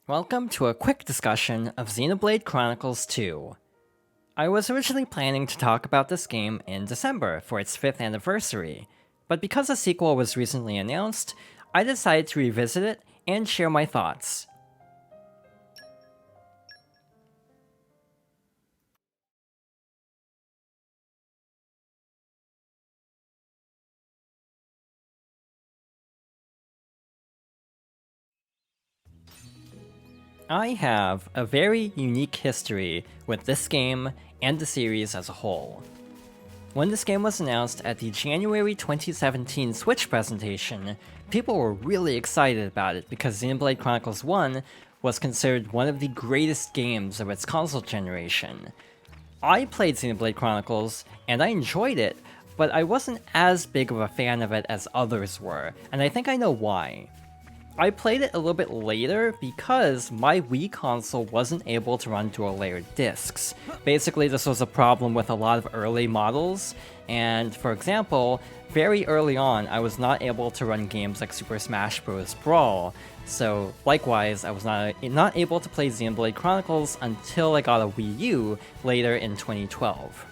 Welcome to a quick discussion of Xenoblade Chronicles 2. I was originally planning to talk about this game in December for its 5th anniversary, but because a sequel was recently announced, I decided to revisit it and share my thoughts. I have a very unique history with this game and the series as a whole. When this game was announced at the January 2017 Switch presentation, people were really excited about it because Xenoblade Chronicles 1 was considered one of the greatest games of its console generation. I played Xenoblade Chronicles, and I enjoyed it, but I wasn't as big of a fan of it as others were, and I think I know why. I played it a little bit later because my Wii console wasn't able to run dual layered discs. Basically, this was a problem with a lot of early models, and for example, very early on, I was not able to run games like Super Smash Bros. Brawl, so likewise, I was not able to play Xenoblade Chronicles until I got a Wii U later in 2012.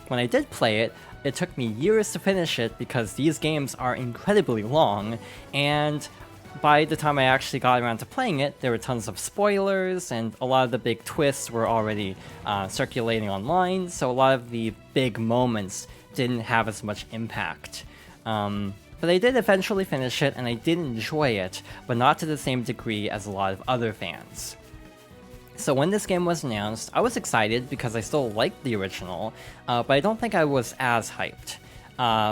When I did play it, it took me years to finish it because these games are incredibly long, and by the time I actually got around to playing it, there were tons of spoilers, and a lot of the big twists were already circulating online, so a lot of the big moments didn't have as much impact. But I did eventually finish it, and I did enjoy it, but not to the same degree as a lot of other fans. So when this game was announced, I was excited because I still liked the original, but I don't think I was as hyped.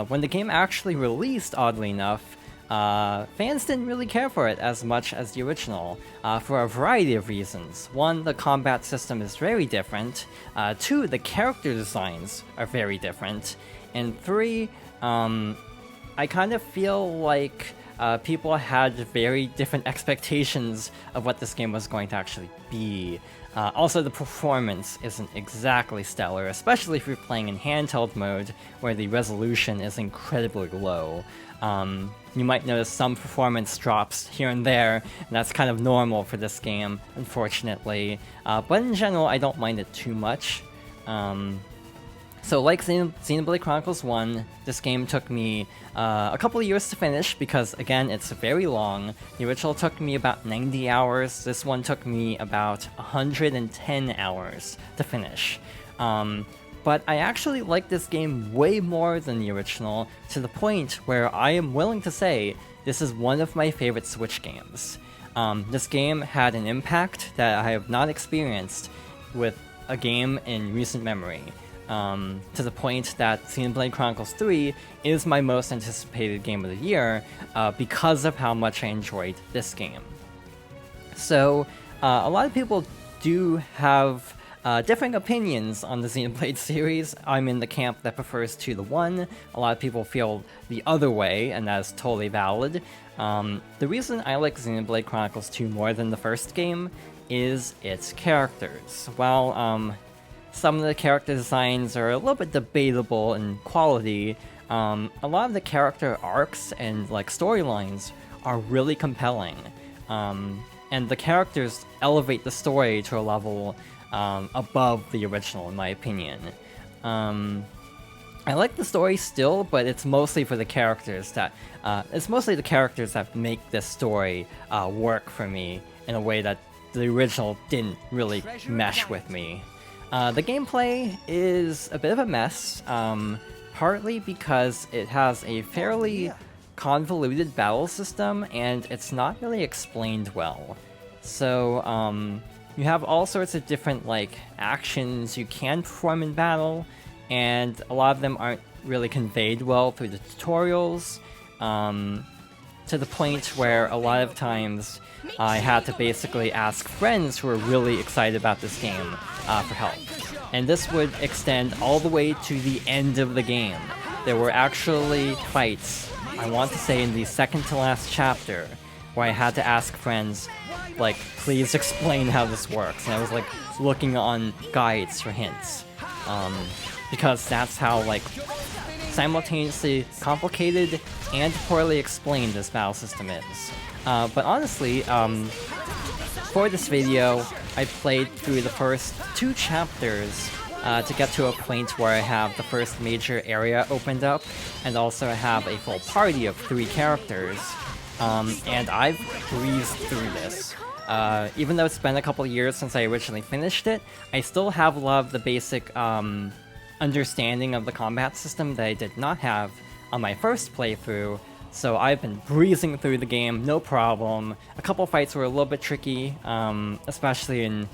When the game actually released, oddly enough, fans didn't really care for it as much as the original, for a variety of reasons. One, the combat system is very different. Two, the character designs are very different. And three, I kind of feel like people had very different expectations of what this game was going to actually be. Also, the performance isn't exactly stellar, especially if you're playing in handheld mode, where the resolution is incredibly low. You might notice some performance drops here and there, and that's kind of normal for this game, unfortunately. But in general, I don't mind it too much. So like Xenoblade Chronicles 1, this game took me a couple of years to finish because, again, it's very long. The original took me about 90 hours, this one took me about 110 hours to finish. But I actually like this game way more than the original, to the point where I am willing to say this is one of my favorite Switch games. This game had an impact that I have not experienced with a game in recent memory. To the point that Xenoblade Chronicles 3 is my most anticipated game of the year because of how much I enjoyed this game. So, a lot of people do have differing opinions on the Xenoblade series. I'm in the camp that prefers 2 to 1. A lot of people feel the other way, and that is totally valid. The reason I like Xenoblade Chronicles 2 more than the first game is its characters. While some of the character designs are a little bit debatable in quality, a lot of the character arcs and like storylines are really compelling. And the characters elevate the story to a level above the original, in my opinion. I like the story still, but it's mostly for the characters that make this story work for me in a way that the original didn't really mesh with me. The gameplay is a bit of a mess, partly because it has a fairly convoluted battle system and it's not really explained well. So, you have all sorts of different, like, actions you can perform in battle, and a lot of them aren't really conveyed well through the tutorials, to the point where a lot of times I had to basically ask friends who were really excited about this game for help. And this would extend all the way to the end of the game. There were actually fights, I want to say in the second to last chapter, where I had to ask friends, like, please explain how this works. And I was like looking on guides for hints. Because that's how, like, simultaneously complicated and poorly explained this battle system is. But honestly, for this video, I played through the first 2 chapters to get to a point where I have the first major area opened up, and also I have a full party of 3 characters. And I've breezed through this. Even though it's been a couple years since I originally finished it, I still have a lot of the basic understanding of the combat system that I did not have on my first playthrough, so I've been breezing through the game, no problem. A couple fights were a little bit tricky, especially in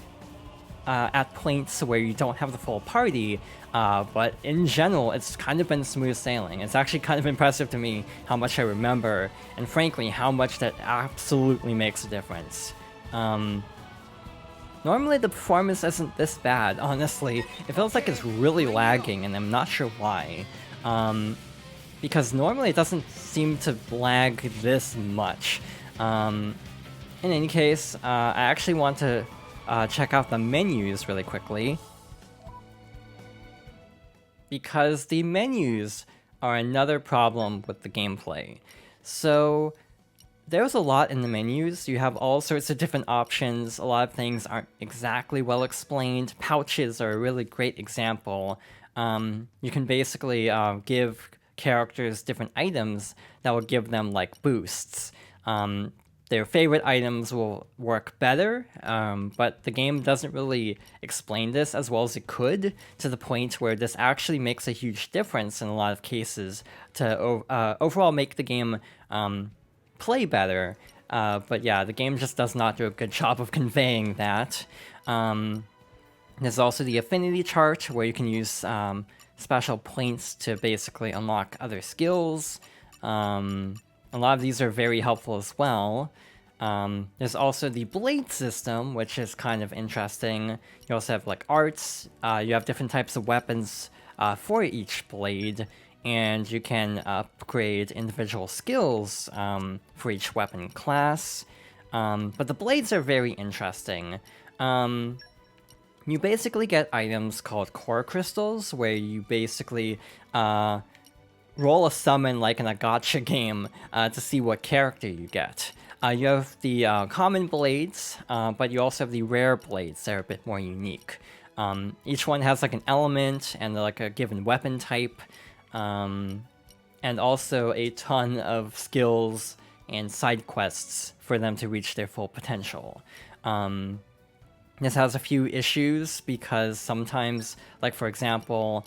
at points where you don't have the full party, but in general, it's kind of been smooth sailing. It's actually kind of impressive to me how much I remember, and frankly, how much that absolutely makes a difference. Normally the performance isn't this bad, honestly. It feels like it's really lagging, and I'm not sure why. Because normally it doesn't seem to lag this much. In any case, I actually want to check out the menus really quickly, because the menus are another problem with the gameplay. So there's a lot in the menus. You have all sorts of different options. A lot of things aren't exactly well explained. Pouches are a really great example. You can basically give characters different items that will give them like boosts. Their favorite items will work better, but the game doesn't really explain this as well as it could, to the point where this actually makes a huge difference in a lot of cases to overall make the game play better. But yeah, the game just does not do a good job of conveying that. There's also the Affinity Chart, where you can use special points to basically unlock other skills. A lot of these are very helpful as well. There's also the blade system, which is kind of interesting. You also have like arts. You have different types of weapons for each blade, and you can upgrade individual skills for each weapon class. But the blades are very interesting. You basically get items called core crystals, where you basically roll a summon like in a gacha game to see what character you get. You have the common blades, but you also have the rare blades that are a bit more unique. Each one has like an element and like a given weapon type, and also a ton of skills and side quests for them to reach their full potential. This has a few issues because sometimes, like for example,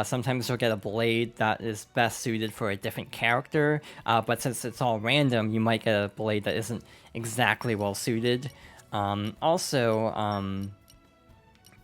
sometimes you'll get a blade that is best suited for a different character, but since it's all random, you might get a blade that isn't exactly well suited. Also,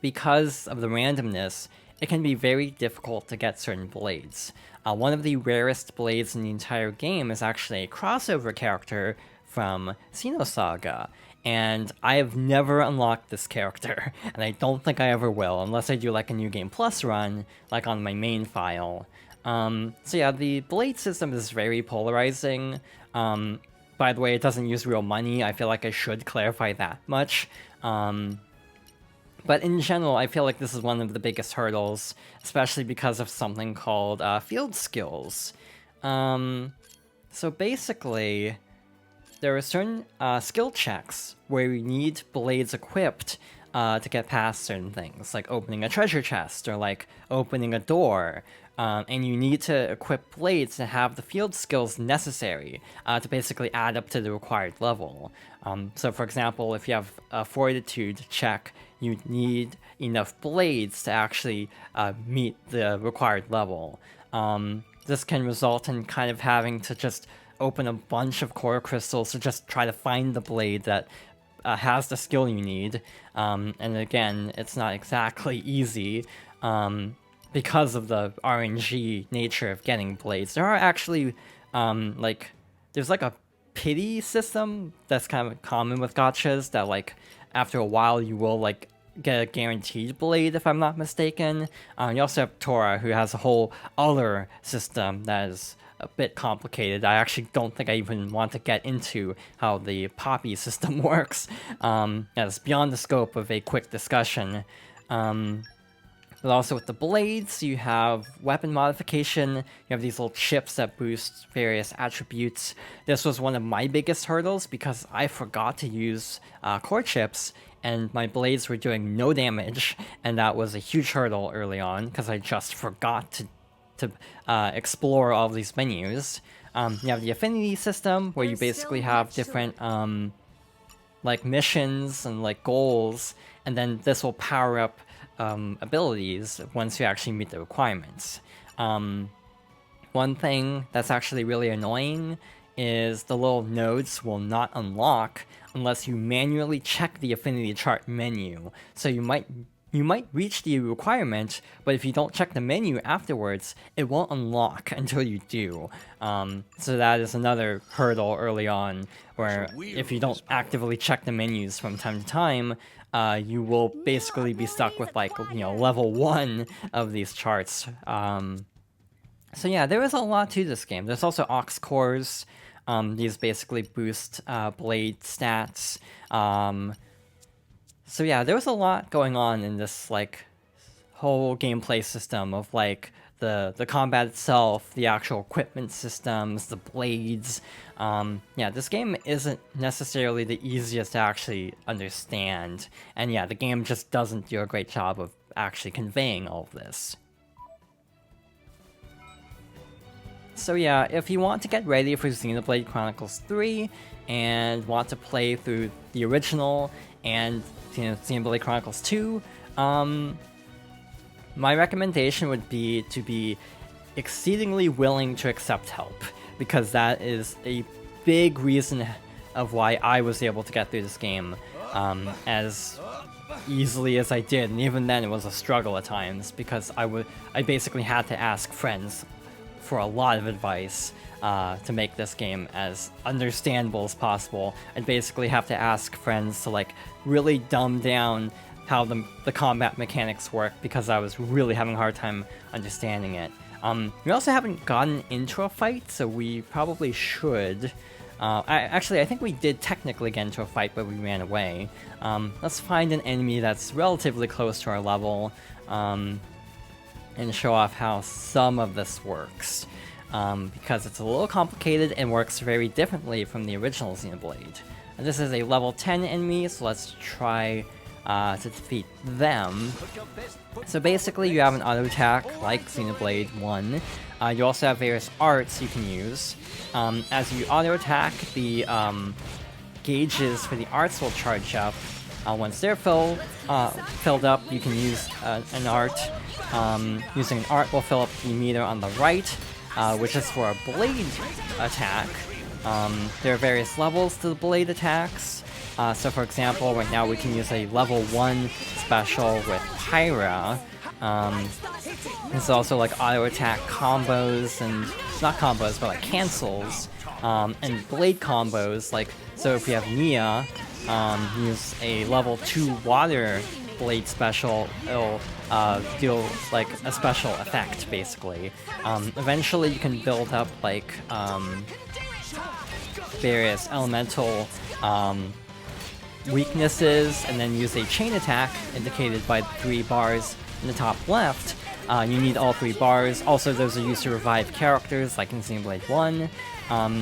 because of the randomness, it can be very difficult to get certain blades. One of the rarest blades in the entire game is actually a crossover character from Xenosaga, and I have never unlocked this character, and I don't think I ever will, unless I do like a New Game Plus run, like on my main file. So yeah, the blade system is very polarizing. By the way, it doesn't use real money. I feel like I should clarify that much. But in general, I feel like this is one of the biggest hurdles, especially because of something called field skills. So basically, there are certain skill checks where you need blades equipped to get past certain things, like opening a treasure chest or like opening a door. And you need to equip blades to have the field skills necessary to basically add up to the required level. So for example, if you have a fortitude check, you need enough blades to actually meet the required level. This can result in kind of having to just open a bunch of core crystals to just try to find the blade that has the skill you need. And again, it's not exactly easy because of the RNG nature of getting blades. There are actually, there's like a pity system that's kind of common with gachas, that like after a while you will like get a guaranteed blade, if I'm not mistaken. You also have Tora, who has a whole other system that is a bit complicated. I actually don't think I even want to get into how the Poppy system works. That's beyond the scope of a quick discussion. But also with the blades, you have weapon modification, you have these little chips that boost various attributes. This was one of my biggest hurdles because I forgot to use core chips, and my blades were doing no damage, and that was a huge hurdle early on because I just forgot to explore all of these menus. You have the Affinity System, where you basically have different like missions and like goals, and then this will power up abilities once you actually meet the requirements. One thing that's actually really annoying is the little nodes will not unlock unless you manually check the Affinity Chart menu. So you might reach the requirement, but if you don't check the menu afterwards, it won't unlock until you do. So that is another hurdle early on, where if you don't actively check the menus from time to time, you will basically be stuck with like, level 1 of these charts. So yeah, there is a lot to this game. There's also aux cores. These basically boost blade stats. So yeah, there was a lot going on in this like whole gameplay system of like the combat itself, the actual equipment systems, the blades. Yeah, this game isn't necessarily the easiest to actually understand, and yeah, the game just doesn't do a great job of actually conveying all of this. So yeah, if you want to get ready for Xenoblade Chronicles 3 and want to play through the original and Xenoblade Chronicles 2, my recommendation would be to be exceedingly willing to accept help, because that is a big reason of why I was able to get through this game as easily as I did, and even then it was a struggle at times, because I basically had to ask friends for a lot of advice to make this game as understandable as possible. I'd basically have to ask friends to like really dumb down how the combat mechanics work, because I was really having a hard time understanding it. We also haven't gotten into a fight, so we probably should. I think we did technically get into a fight, but we ran away. Let's find an enemy that's relatively close to our level, and show off how some of this works. Because it's a little complicated and works very differently from the original Xenoblade. And this is a level 10 enemy, so let's try to defeat them. So basically you have an auto attack like Xenoblade 1. You also have various arts you can use. As you auto attack, the gauges for the arts will charge up. Once they're filled up, you can use an art. Using an art will fill up the meter on the right, which is for a blade attack. There are various levels to the blade attacks. So for example, right now we can use a level 1 special with Pyra. There's also like auto attack combos, and not combos, but like cancels, and blade combos. Like, so if we have Nia use a level 2 water blade special, it'll deal like a special effect basically. Eventually you can build up like various elemental weaknesses, and then use a chain attack indicated by the 3 bars in the top left. You need all 3 bars. Also, those are used to revive characters, like in Xenoblade 1.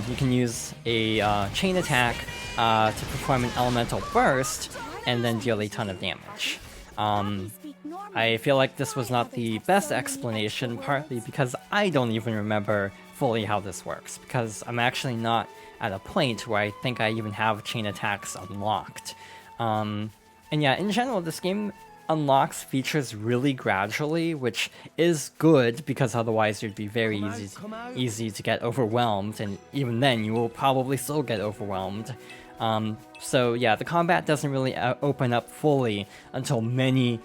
You can use a chain attack to perform an elemental burst, and then deal a ton of damage. I feel like this was not the best explanation, partly because I don't even remember fully how this works, because I'm actually not at a point where I think I even have chain attacks unlocked. And yeah, in general, this game unlocks features really gradually, which is good, because otherwise it'd be very easy to get overwhelmed, and even then you will probably still get overwhelmed. So yeah, the combat doesn't really open up fully until many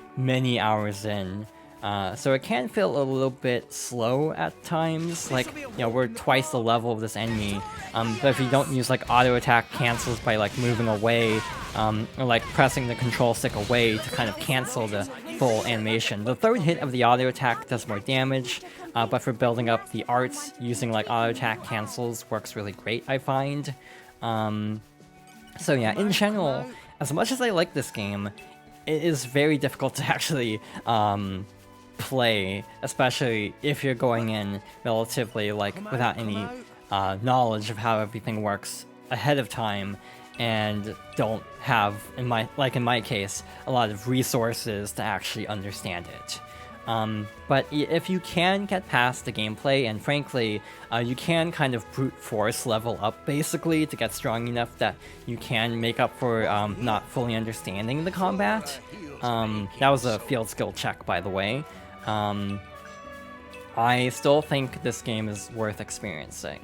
hours in. So it can feel a little bit slow at times, like, we're twice the level of this enemy, but if you don't use like auto attack cancels by like moving away, or like pressing the control stick away to kind of cancel the full animation. The third hit of the auto attack does more damage, but for building up the arts, using like auto attack cancels works really great, I find. So yeah, in general, as much as I like this game, it is very difficult to actually play, especially if you're going in relatively like without any knowledge of how everything works ahead of time, and don't have, in my case, a lot of resources to actually understand it. But if you can get past the gameplay, and frankly, you can kind of brute force level up basically to get strong enough that you can make up for not fully understanding the combat. That was a field skill check, by the way. I still think this game is worth experiencing.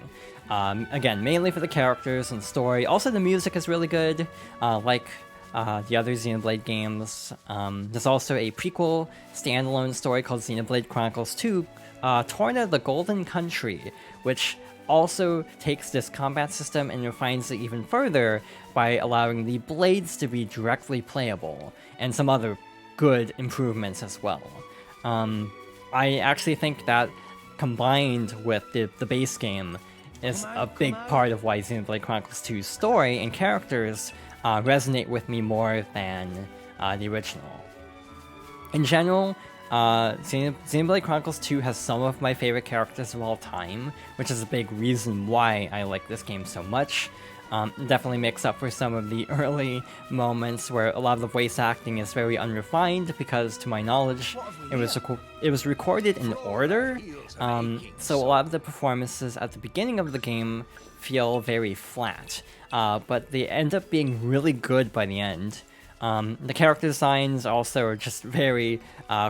Again, mainly for the characters and story. Also, the music is really good, like the other Xenoblade games. There's also a prequel standalone story called Xenoblade Chronicles 2, Torna the Golden Country, which also takes this combat system and refines it even further by allowing the blades to be directly playable, and some other good improvements as well. I actually think that combined with the base game is a big part of why Xenoblade Chronicles 2's story and characters resonate with me more than the original. In general, Xenoblade Chronicles 2 has some of my favorite characters of all time, which is a big reason why I like this game so much. Definitely makes up for some of the early moments where a lot of the voice acting is very unrefined, because to my knowledge it was recorded in order, so a lot of the performances at the beginning of the game feel very flat, but they end up being really good by the end. The character designs also are just very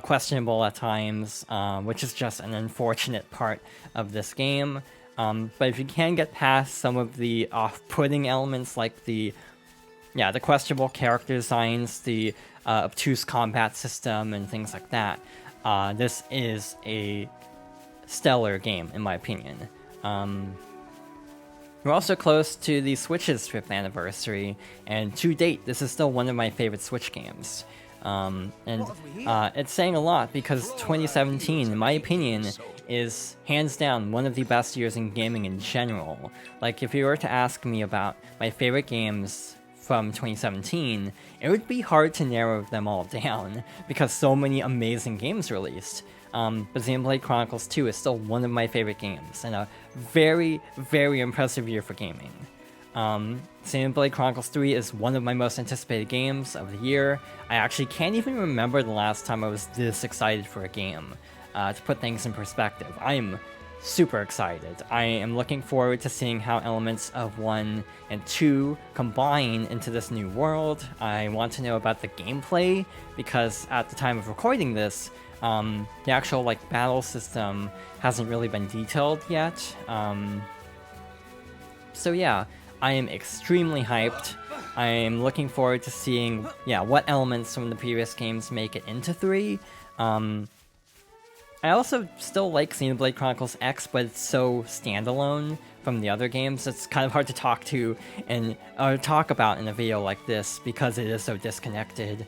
questionable at times, which is just an unfortunate part of this game. But if you can get past some of the off-putting elements, like the questionable character designs, the obtuse combat system, and things like that, this is a stellar game, in my opinion. We're also close to the Switch's 5th anniversary, and to date, this is still one of my favorite Switch games. It's saying a lot, because 2017, in my opinion, is hands down one of the best years in gaming in general. Like, if you were to ask me about my favorite games from 2017, it would be hard to narrow them all down, because so many amazing games released. But Xenoblade Chronicles 2 is still one of my favorite games, and a very, very impressive year for gaming. Xenoblade Chronicles 3 is one of my most anticipated games of the year. I actually can't even remember the last time I was this excited for a game. To put things in perspective, I am super excited. I am looking forward to seeing how elements of 1 and 2 combine into this new world. I want to know about the gameplay, because at the time of recording this, the actual battle system hasn't really been detailed yet. So yeah, I am extremely hyped. I am looking forward to seeing what elements from the previous games make it into 3. I also still like Xenoblade Chronicles X, but it's so standalone from the other games. It's kind of hard to talk to and talk about in a video like this, because it is so disconnected.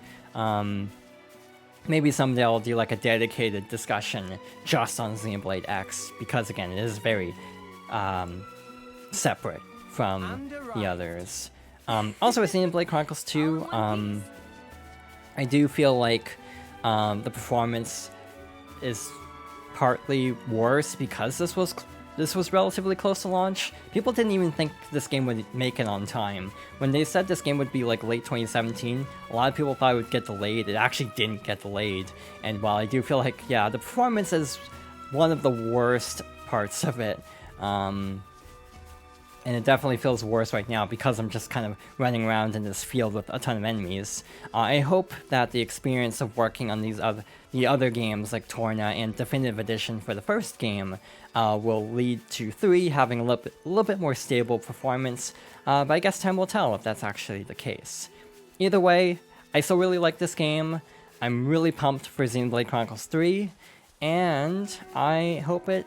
Maybe someday I'll do a dedicated discussion just on Xenoblade X, because again, it is very separate from the others. Also with Xenoblade Chronicles 2, I do feel like the performance is partly worse because this was relatively close to launch. People didn't even think this game would make it on time. When they said this game would be late 2017, a lot of people thought it would get delayed. It actually didn't get delayed. And while I do feel like, the performance is one of the worst parts of it, and it definitely feels worse right now because I'm just kind of running around in this field with a ton of enemies. I hope that the experience of working on the other games like Torna and Definitive Edition for the first game will lead to 3 having a little bit more stable performance, but I guess time will tell if that's actually the case. Either way, I still really like this game. I'm really pumped for Xenoblade Chronicles 3, and I hope it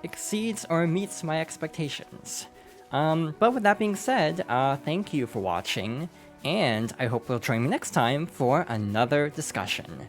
exceeds or meets my expectations. But with that being said, thank you for watching, and I hope you'll join me next time for another discussion.